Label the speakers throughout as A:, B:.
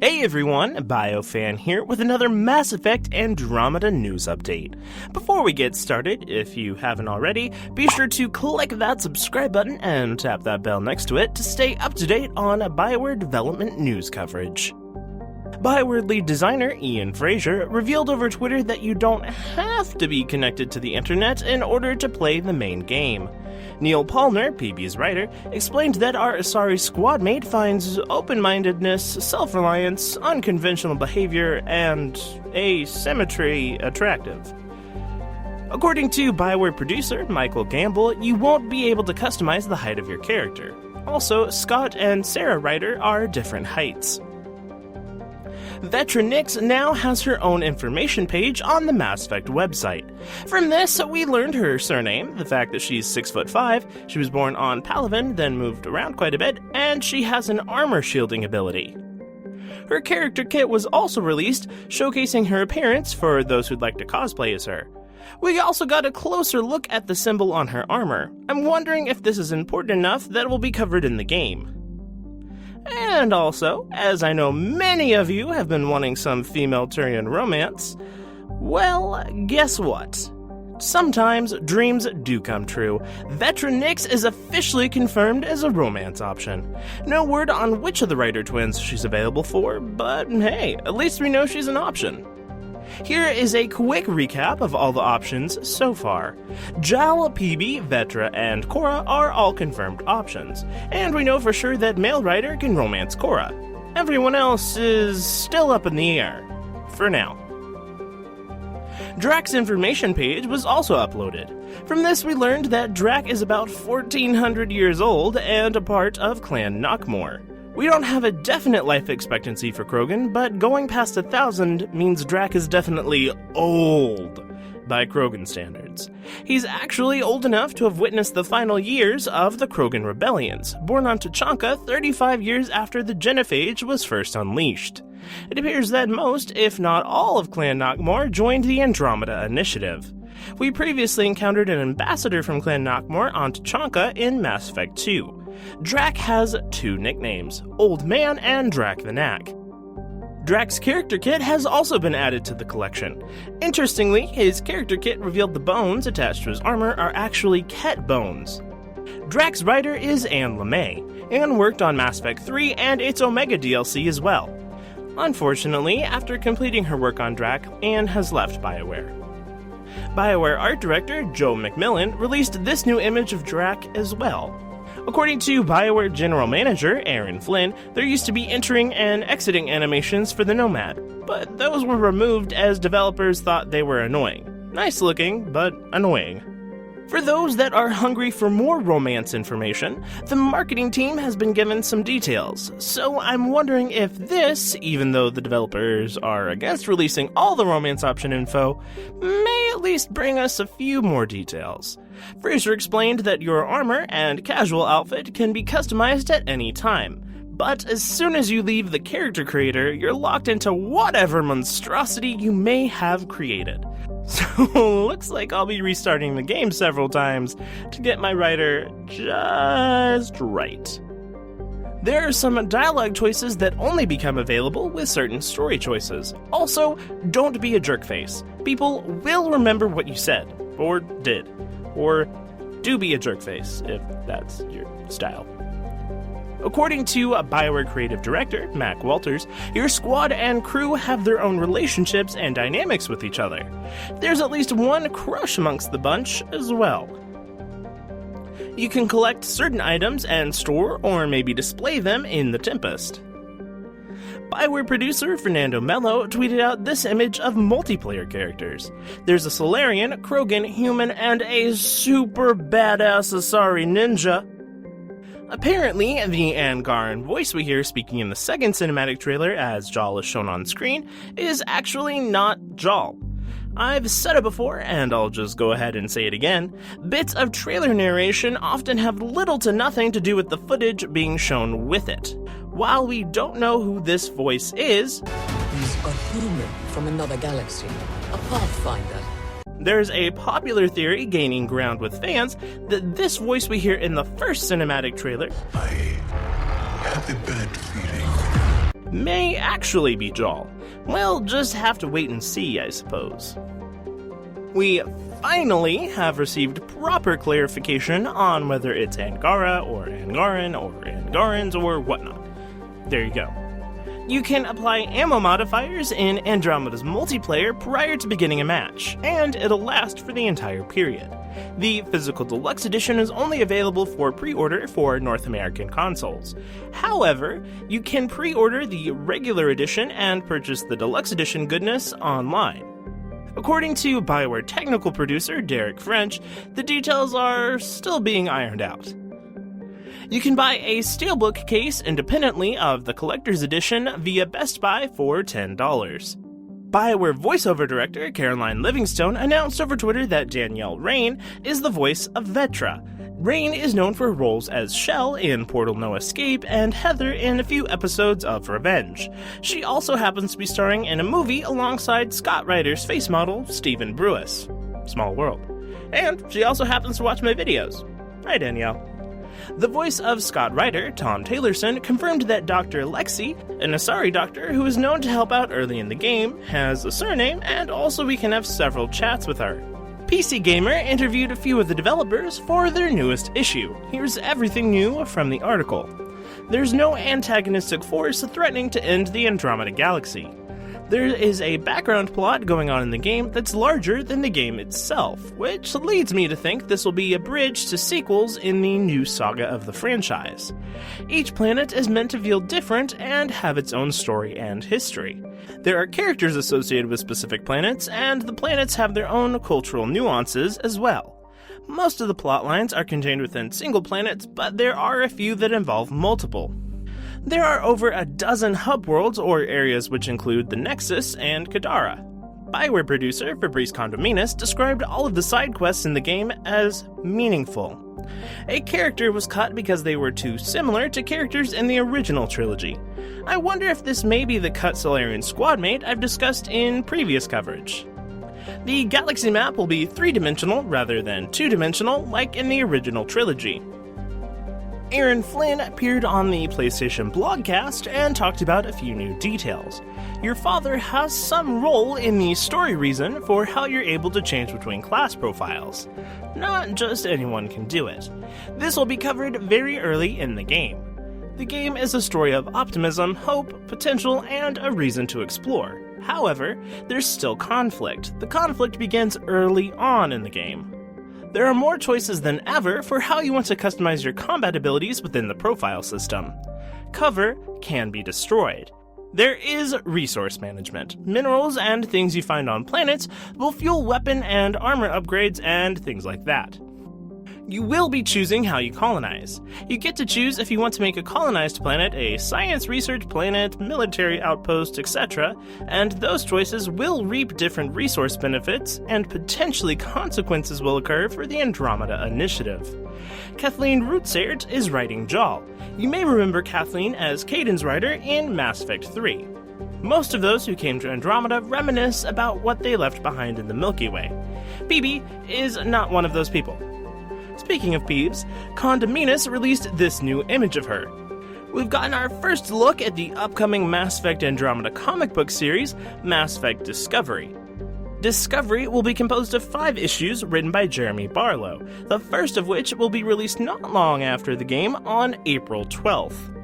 A: Hey everyone, BioFan here with another Mass Effect Andromeda news update. Before we get started, if you haven't already, be sure to click that subscribe button and tap that bell next to it to stay up to date on BioWare development news coverage. BioWare lead designer Ian Fraser revealed over Twitter that you don't have to be connected to the internet in order to play the main game. Neil Palmer, PB's writer, explained that our Asari squadmate finds open-mindedness, self-reliance, unconventional behavior, and asymmetry attractive. According to BioWare producer Michael Gamble, you won't be able to customize the height of your character. Also, Scott and Sarah Ryder are different heights. Vetra Nix now has her own information page on the Mass Effect website. From this, we learned her surname, the fact that she's 6'5", she was born on Palaven, then moved around quite a bit, and she has an armor shielding ability. Her character kit was also released, showcasing her appearance for those who'd like to cosplay as her. We also got a closer look at the symbol on her armor. I'm wondering if this is important enough that it will be covered in the game. And also, as I know many of you have been wanting some female Turian romance, well, guess what? Sometimes dreams do come true. Vetra Nix is officially confirmed as a romance option. No word on which of the Ryder twins she's available for, but hey, at least we know she's an option. Here is a quick recap of all the options so far. Jal, PB, Vetra, and Cora are all confirmed options, and we know for sure that male Ryder can romance Cora. Everyone else is still up in the air. For now. Drack's information page was also uploaded. From this we learned that Drack is about 1400 years old and a part of Clan Knockmore. We don't have a definite life expectancy for Krogan, but going past 1,000 means Drack is definitely old by Krogan standards. He's actually old enough to have witnessed the final years of the Krogan rebellions, born on Tuchanka 35 years after the Genophage was first unleashed. It appears that most, if not all, of Clan Knockmore joined the Andromeda initiative. We previously encountered an ambassador from Clan Knockmore on Tuchanka in Mass Effect 2. Drack has two nicknames, Old Man and Drack the Knack. Drack's character kit has also been added to the collection. Interestingly, his character kit revealed the bones attached to his armor are actually Ket bones. Drack's writer is Anne LeMay, and worked on Mass Effect 3 and its Omega DLC as well. Unfortunately, after completing her work on Drack, Anne has left BioWare. BioWare art director Joe McMillan released this new image of Drack as well. According to BioWare General Manager Aaron Flynn, there used to be entering and exiting animations for the Nomad, but those were removed as developers thought they were annoying. Nice looking, but annoying. For those that are hungry for more romance information, the marketing team has been given some details, so I'm wondering if this, even though the developers are against releasing all the romance option info, may at least bring us a few more details. Fraser explained that your armor and casual outfit can be customized at any time, but as soon as you leave the character creator, you're locked into whatever monstrosity you may have created. So, looks like I'll be restarting the game several times to get my writer just right. There are some dialogue choices that only become available with certain story choices. Also, don't be a jerkface. People will remember what you said, or did, or do be a jerkface, if that's your style. According to a BioWare creative director, Mac Walters, your squad and crew have their own relationships and dynamics with each other. There's at least one crush amongst the bunch as well. You can collect certain items and store or maybe display them in the Tempest. BioWare producer Fernando Mello tweeted out this image of multiplayer characters. There's a Solarian, Krogan, human, and a super badass Asari ninja. Apparently, the Angaran voice we hear speaking in the second cinematic trailer as Jal is shown on screen is actually not Jal. I've said it before, and I'll just go ahead and say it again, bits of trailer narration often have little to nothing to do with the footage being shown with it. While we don't know who this voice is,
B: he's a human from another galaxy, a Pathfinder.
A: There's a popular theory gaining ground with fans that this voice we hear in the first cinematic trailer
C: I have a bad feeling
A: may actually be Jaal. We'll just have to wait and see, I suppose. We finally have received proper clarification on whether it's Angara or Angaran or Angarans or whatnot. There you go. You can apply ammo modifiers in Andromeda's multiplayer prior to beginning a match, and it'll last for the entire period. The physical deluxe edition is only available for pre-order for North American consoles. However, you can pre-order the regular edition and purchase the deluxe edition goodness online. According to BioWare technical producer Derek French, the details are still being ironed out. You can buy a steelbook case independently of the collector's edition via Best Buy for $10. BioWare voiceover director Caroline Livingstone announced over Twitter that Danielle Rain is the voice of Vetra. Rain is known for roles as Shell in Portal No Escape and Heather in a few episodes of Revenge. She also happens to be starring in a movie alongside Scott Ryder's face model, Stephen Brewis. Small world. And she also happens to watch my videos. Hi, Danielle. The voice of Scott Ryder, Tom Taylorson, confirmed that Dr. Lexi, an Asari doctor who is known to help out early in the game, has a surname, and also we can have several chats with her. PC Gamer interviewed a few of the developers for their newest issue. Here's everything new from the article. There's no antagonistic force threatening to end the Andromeda Galaxy. There is a background plot going on in the game that's larger than the game itself, which leads me to think this will be a bridge to sequels in the new saga of the franchise. Each planet is meant to feel different and have its own story and history. There are characters associated with specific planets, and the planets have their own cultural nuances as well. Most of the plot lines are contained within single planets, but there are a few that involve multiple. There are over a dozen hub worlds or areas which include the Nexus and Kadara. BioWare producer Fabrice Condominis described all of the side quests in the game as meaningful. A character was cut because they were too similar to characters in the original trilogy. I wonder if this may be the cut Solarian squadmate I've discussed in previous coverage. The galaxy map will be 3-dimensional rather than 2-dimensional like in the original trilogy. Aaron Flynn appeared on the PlayStation Blogcast and talked about a few new details. Your father has some role in the story reason for how you're able to change between class profiles. Not just anyone can do it. This will be covered very early in the game. The game is a story of optimism, hope, potential, and a reason to explore. However, there's still conflict. The conflict begins early on in the game. There are more choices than ever for how you want to customize your combat abilities within the profile system. Cover can be destroyed. There is resource management. Minerals and things you find on planets will fuel weapon and armor upgrades and things like that. You will be choosing how you colonize. You get to choose if you want to make a colonized planet a science research planet, military outpost, etc., and those choices will reap different resource benefits, and potentially consequences will occur for the Andromeda Initiative. Kathleen Rootsert is writing Jaal. You may remember Kathleen as Caden's writer in Mass Effect 3. Most of those who came to Andromeda reminisce about what they left behind in the Milky Way. BB is not one of those people. Speaking of Peeves, Condominis released this new image of her. We've gotten our first look at the upcoming Mass Effect Andromeda comic book series, Mass Effect Discovery. Discovery will be composed of 5 issues written by Jeremy Barlow, the first of which will be released not long after the game on April 12th.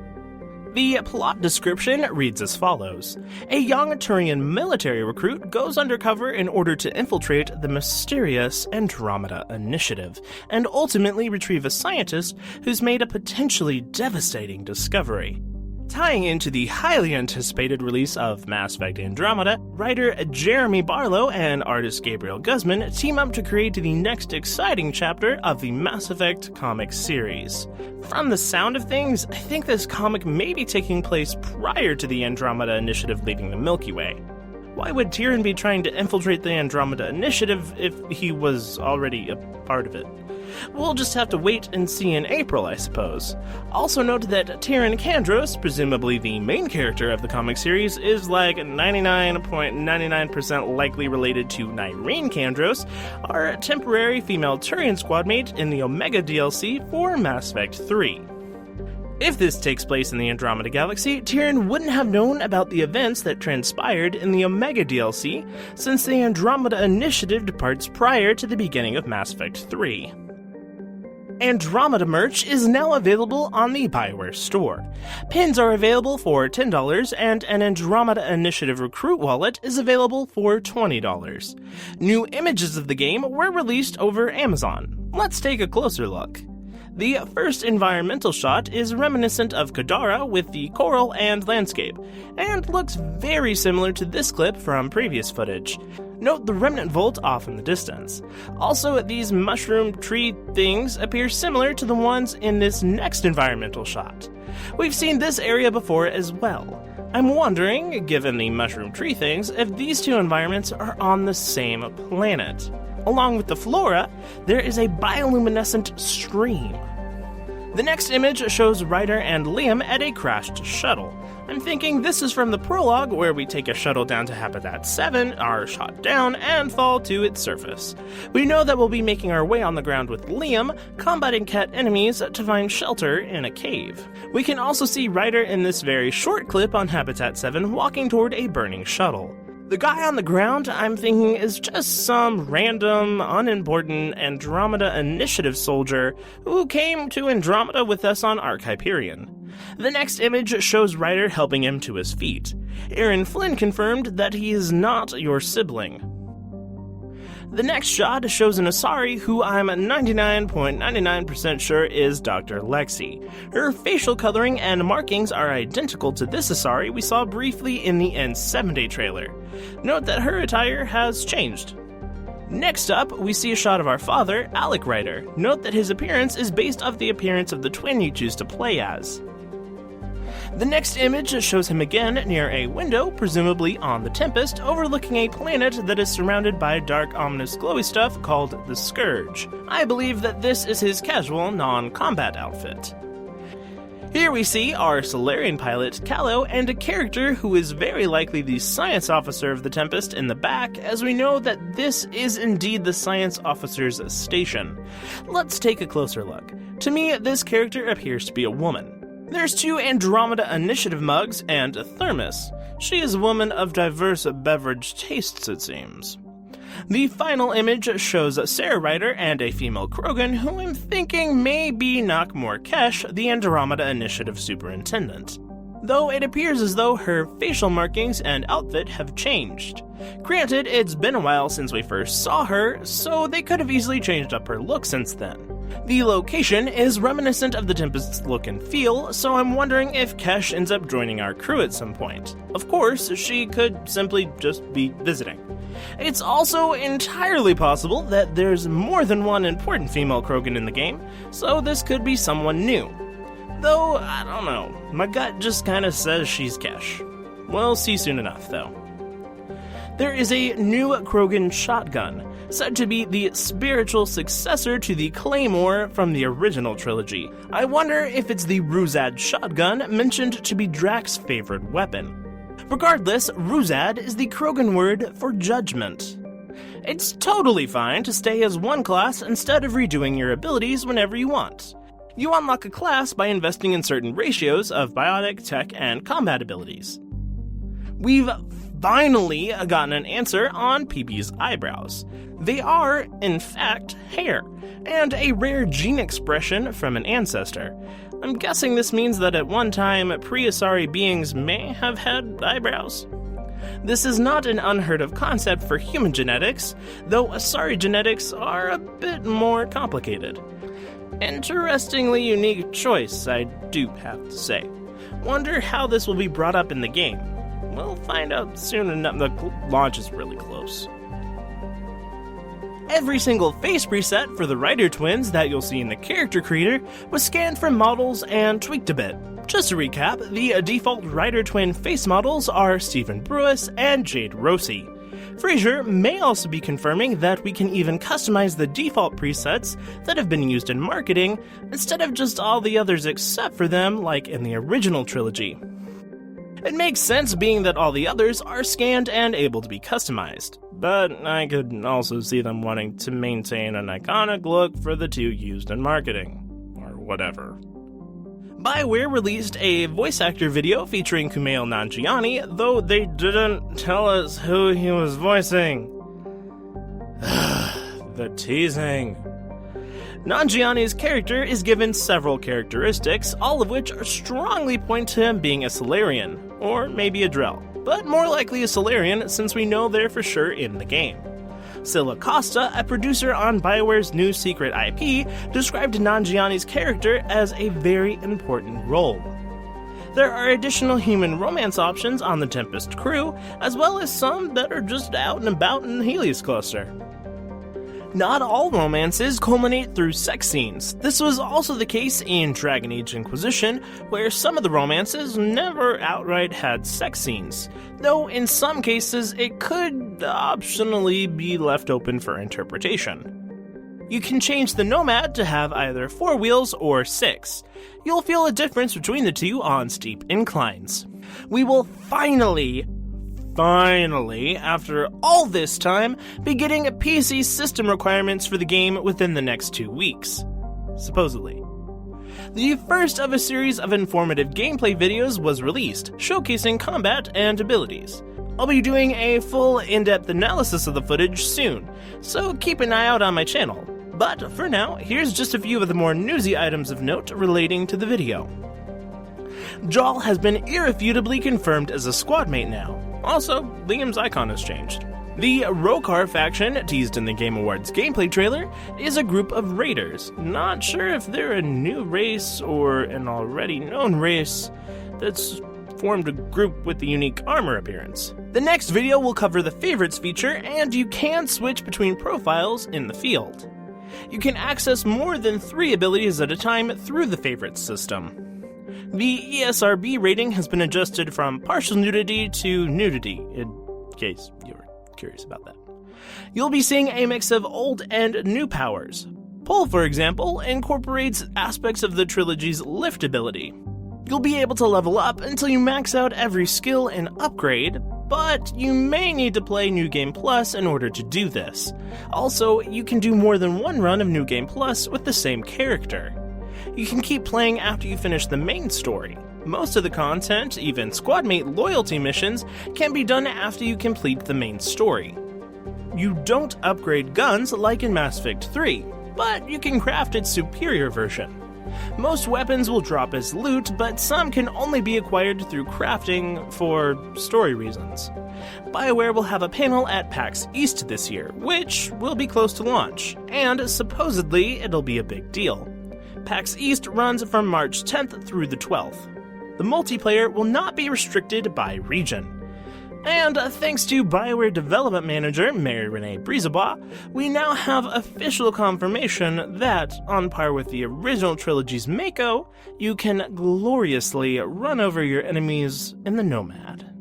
A: The plot description reads as follows. A young Turian military recruit goes undercover in order to infiltrate the mysterious Andromeda Initiative, and ultimately retrieve a scientist who's made a potentially devastating discovery. Tying into the highly anticipated release of Mass Effect Andromeda, writer Jeremy Barlow and artist Gabriel Guzman team up to create the next exciting chapter of the Mass Effect comic series. From the sound of things, I think this comic may be taking place prior to the Andromeda Initiative leaving the Milky Way. Why would Tyrion be trying to infiltrate the Andromeda Initiative if he was already a part of it? We'll just have to wait and see in April, I suppose. Also note that Tyrion Kandros, presumably the main character of the comic series, is like 99.99% likely related to Nyreen Kandros, our temporary female Turian squadmate in the Omega DLC for Mass Effect 3. If this takes place in the Andromeda Galaxy, Tyrion wouldn't have known about the events that transpired in the Omega DLC, since the Andromeda Initiative departs prior to the beginning of Mass Effect 3. Andromeda merch is now available on the BioWare store. Pins are available for $10, and an Andromeda Initiative recruit wallet is available for $20. New images of the game were released over Amazon. Let's take a closer look. The first environmental shot is reminiscent of Kadara with the coral and landscape, and looks very similar to this clip from previous footage. Note the remnant vault off in the distance. Also, these mushroom tree things appear similar to the ones in this next environmental shot. We've seen this area before as well. I'm wondering, given the mushroom tree things, if these two environments are on the same planet. Along with the flora, there is a bioluminescent stream. The next image shows Ryder and Liam at a crashed shuttle. I'm thinking this is from the prologue where we take a shuttle down to Habitat 7, are shot down, and fall to its surface. We know that we'll be making our way on the ground with Liam, combating cat enemies to find shelter in a cave. We can also see Ryder in this very short clip on Habitat 7 walking toward a burning shuttle. The guy on the ground, I'm thinking, is just some random, unimportant Andromeda Initiative soldier who came to Andromeda with us on Ark Hyperion. The next image shows Ryder helping him to his feet. Aaron Flynn confirmed that he is not your sibling. The next shot shows an Asari who I'm 99.99% sure is Dr. Lexi. Her facial coloring and markings are identical to this Asari we saw briefly in the N7-Day trailer. Note that her attire has changed. Next up, we see a shot of our father, Alec Ryder. Note that his appearance is based off the appearance of the twin you choose to play as. The next image shows him again near a window, presumably on the Tempest, overlooking a planet that is surrounded by dark, ominous, glowy stuff called the Scourge. I believe that this is his casual, non-combat outfit. Here we see our Solarian pilot, Callow, and a character who is very likely the science officer of the Tempest in the back, as we know that this is indeed the science officer's station. Let's take a closer look. To me, this character appears to be a woman. There's two Andromeda Initiative mugs and a thermos. She is a woman of diverse beverage tastes, it seems. The final image shows Sarah Ryder and a female Krogan who I'm thinking may be Nakmor Kesh, the Andromeda Initiative superintendent. Though it appears as though her facial markings and outfit have changed. Granted, it's been a while since we first saw her, so they could have easily changed up her look since then. The location is reminiscent of the Tempest's look and feel, so I'm wondering if Kesh ends up joining our crew at some point. Of course, she could simply just be visiting. It's also entirely possible that there's more than one important female Krogan in the game, so this could be someone new. Though, I don't know, my gut just kinda says she's Kesh. We'll see soon enough, though. There is a new Krogan shotgun, said to be the spiritual successor to the Claymore from the original trilogy. I wonder if it's the Ruzad shotgun mentioned to be Drack's favorite weapon. Regardless, Ruzad is the Krogan word for judgment. It's totally fine to stay as one class instead of redoing your abilities whenever you want. You unlock a class by investing in certain ratios of biotic, tech, and combat abilities. We've finally gotten an answer on PB's eyebrows. They are, in fact, hair, and a rare gene expression from an ancestor. I'm guessing this means that at one time, pre-Asari beings may have had eyebrows. This is not an unheard of concept for human genetics, though Asari genetics are a bit more complicated. Interestingly unique choice, I do have to say. Wonder how this will be brought up in the game. We'll find out soon enough. The launch is really close. Every single face preset for the Ryder twins that you'll see in the character creator was scanned from models and tweaked a bit. Just to recap, the default Ryder twin face models are Stephen Brewis and Jade Rossi. Fraser may also be confirming that we can even customize the default presets that have been used in marketing instead of just all the others except for them like in the original trilogy. It makes sense being that all the others are scanned and able to be customized, but I could also see them wanting to maintain an iconic look for the two used in marketing, or whatever. BioWare released a voice actor video featuring Kumail Nanjiani, though they didn't tell us who he was voicing. The teasing. Nanjiani's character is given several characteristics, all of which strongly point to him being a Solarian, or maybe a Drell, but more likely a Solarian since we know they're for sure in the game. Scylla Costa, a producer on BioWare's new secret IP, described Nanjiani's character as a very important role. There are additional human romance options on the Tempest crew, as well as some that are just out and about in the Helios cluster. Not all romances culminate through sex scenes. This was also the case in Dragon Age Inquisition, where some of the romances never outright had sex scenes, though in some cases it could optionally be left open for interpretation. You can change the Nomad to have either 4 wheels or 6. You'll feel a difference between the two on steep inclines. We will finally, after all this time, be getting PC system requirements for the game within the next 2 weeks. Supposedly. The first of a series of informative gameplay videos was released, showcasing combat and abilities. I'll be doing a full in-depth analysis of the footage soon, so keep an eye out on my channel. But for now, here's just a few of the more newsy items of note relating to the video. Jal has been irrefutably confirmed as a squad mate now. Also, Liam's icon has changed. The Rokar faction, teased in the Game Awards gameplay trailer, is a group of raiders. Not sure if they're a new race or an already known race that's formed a group with the unique armor appearance. The next video will cover the favorites feature, and you can switch between profiles in the field. You can access more than 3 abilities at a time through the favorites system. The ESRB rating has been adjusted from partial nudity to nudity, in case you were curious about that. You'll be seeing a mix of old and new powers. Pull, for example, incorporates aspects of the trilogy's lift ability. You'll be able to level up until you max out every skill and upgrade, but you may need to play New Game Plus in order to do this. Also, you can do more than one run of New Game Plus with the same character. You can keep playing after you finish the main story. Most of the content, even squadmate loyalty missions, can be done after you complete the main story. You don't upgrade guns like in Mass Effect 3, but you can craft its superior version. Most weapons will drop as loot, but some can only be acquired through crafting for story reasons. BioWare will have a panel at PAX East this year, which will be close to launch, and supposedly it'll be a big deal. PAX East runs from March 10th through the 12th. The multiplayer will not be restricted by region. And thanks to BioWare development manager Mary Renee Brisebois, we now have official confirmation that, on par with the original trilogy's Mako, you can gloriously run over your enemies in the Nomad.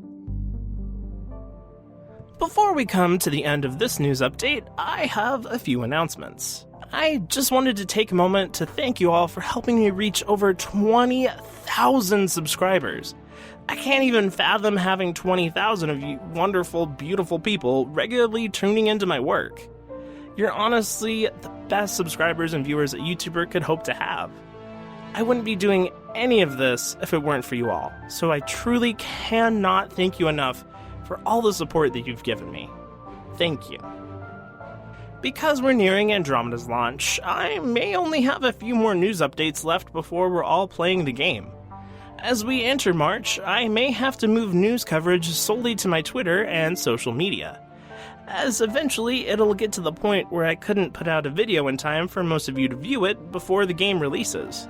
A: Before we come to the end of this news update, I have a few announcements. I just wanted to take a moment to thank you all for helping me reach over 20,000 subscribers. I can't even fathom having 20,000 of you wonderful, beautiful people regularly tuning into my work. You're honestly the best subscribers and viewers a YouTuber could hope to have. I wouldn't be doing any of this if it weren't for you all, so I truly cannot thank you enough for all the support that you've given me. Thank you. Because we're nearing Andromeda's launch, I may only have a few more news updates left before we're all playing the game. As we enter March, I may have to move news coverage solely to my Twitter and social media, as eventually it'll get to the point where I couldn't put out a video in time for most of you to view it before the game releases.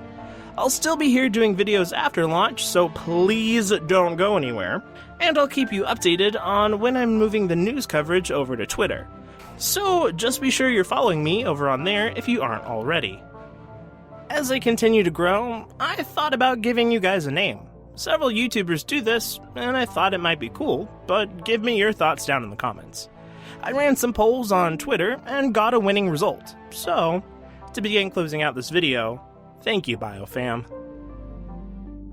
A: I'll still be here doing videos after launch, so please don't go anywhere, and I'll keep you updated on when I'm moving the news coverage over to Twitter. So just be sure you're following me over on there if you aren't already. As I continue to grow, I thought about giving you guys a name. Several YouTubers do this, and I thought it might be cool, but give me your thoughts down in the comments. I ran some polls on Twitter and got a winning result. So, to begin closing out this video, thank you, BioFam.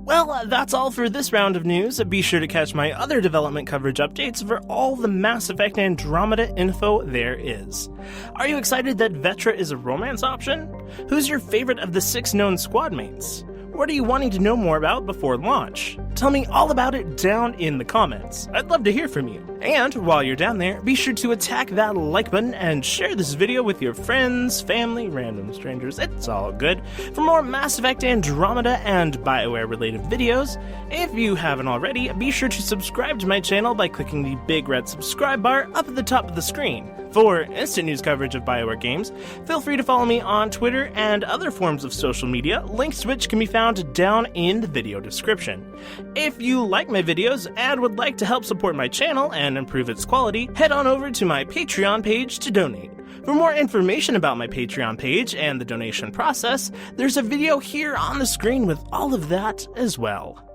A: Well, that's all for this round of news. Be sure to catch my other development coverage updates for all the Mass Effect Andromeda info there is. Are you excited that Vetra is a romance option? Who's your favorite of the 6 known squad mates? What are you wanting to know more about before launch? Tell me all about it down in the comments. I'd love to hear from you. And while you're down there, be sure to attack that like button and share this video with your friends, family, random strangers, it's all good. For more Mass Effect Andromeda and BioWare related videos, if you haven't already, be sure to subscribe to my channel by clicking the big red subscribe bar up at the top of the screen. For instant news coverage of BioWare games, feel free to follow me on Twitter and other forms of social media, links to which can be found down in the video description. If you like my videos and would like to help support my channel and improve its quality, head on over to my Patreon page to donate. For more information about my Patreon page and the donation process, there's a video here on the screen with all of that as well.